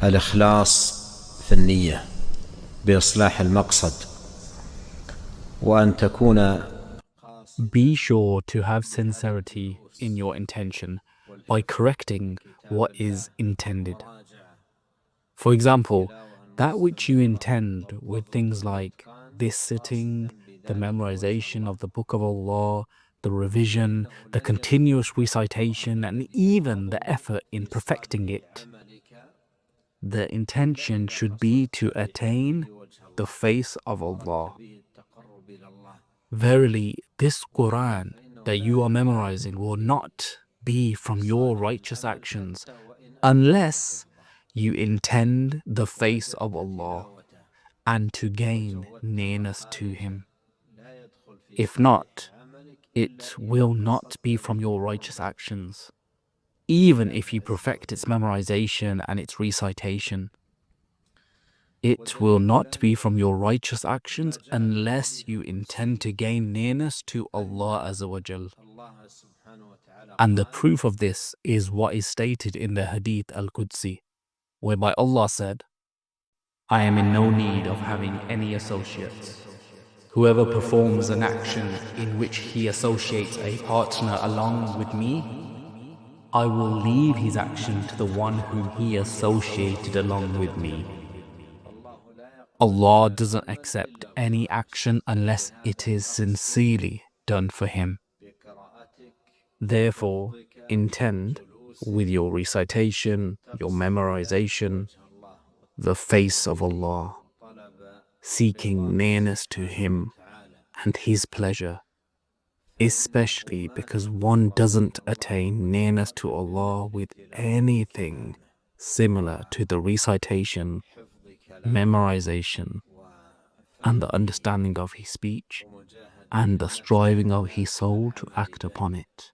الإخلاص في النية بإصلاح المقصد وأن تكون. Be sure to have sincerity in your intention by correcting what is intended. For example, that which you intend with things like this sitting, the memorization of the Book of Allah, the revision, the continuous recitation, and even the effort in perfecting it. The intention should be to attain the face of Allah. Verily, this Quran that you are memorizing will not be from your righteous actions unless you intend the face of Allah and to gain nearness to Him. If not, it will not be from your righteous actions, even if you perfect its memorization and its recitation. It will not be from your righteous actions unless you intend to gain nearness to Allah Azza wa Jal. And the proof of this is what is stated in the Hadith al-Qudsi, whereby Allah said, I am in no need of having any associates. Whoever performs an action in which he associates a partner along with me, I will leave his action to the one whom he associated along with me. Allah doesn't accept any action unless it is sincerely done for Him. Therefore, intend with your recitation, your memorization, the face of Allah, seeking nearness to Him and His pleasure, especially because one doesn't attain nearness to Allah with anything similar to the recitation, memorization, and the understanding of his speech, and the striving of his soul to act upon it.